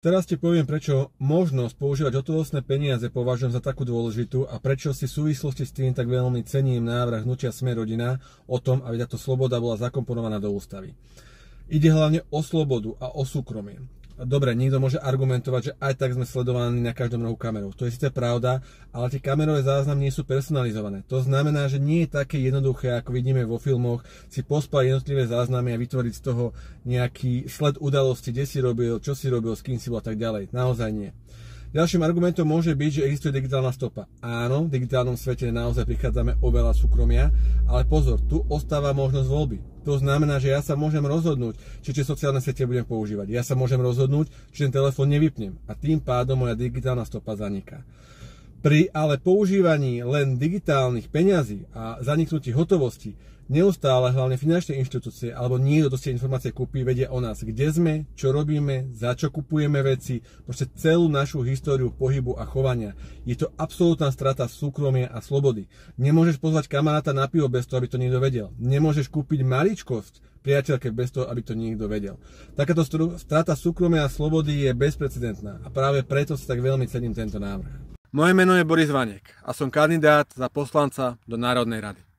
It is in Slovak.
Teraz ti poviem, prečo možnosť používať hotovostné peniaze považujem za takú dôležitú a prečo si v súvislosti s tým tak veľmi cením návrh hnutia Sme rodina o tom, aby táto sloboda bola zakomponovaná do ústavy. Ide hlavne o slobodu a o súkromie. Dobre, niekto môže argumentovať, že aj tak sme sledovaní na každom rohu kamerou. To je síce pravda, ale tie kamerové záznamy nie sú personalizované. To znamená, že nie je také jednoduché, ako vidíme vo filmoch, si pospať jednotlivé záznamy a vytvoriť z toho nejaký sled udalosti, kde si robil, čo si robil, s kým si bol a tak ďalej. Naozaj nie. Ďalším argumentom môže byť, že existuje digitálna stopa. Áno, v digitálnom svete naozaj prichádzame o veľa súkromia, ale pozor, tu ostáva možnosť voľby. To znamená, že ja sa môžem rozhodnúť, či tie sociálne siete budem používať. Ja sa môžem rozhodnúť, či ten telefón nevypnem a tým pádom moja digitálna stopa zaniká. Pri ale používaní len digitálnych peňazí a zaniknutí hotovosti neustále hlavne finančné inštitúcie alebo niekto, kto si informácie kúpi, vedia o nás, kde sme, čo robíme, za čo kupujeme veci, proste celú našu históriu pohybu a chovania. Je to absolútna strata súkromia a slobody. Nemôžeš pozvať kamaráta na pivo bez toho, aby to niekto vedel. Nemôžeš kúpiť maličkosť priateľke bez toho, aby to niekto vedel. Takáto strata súkromia a slobody je bezprecedentná a práve preto si tak veľmi cením tento návrh. Moje meno je Boris Vanek a som kandidát za poslanca do Národnej rady.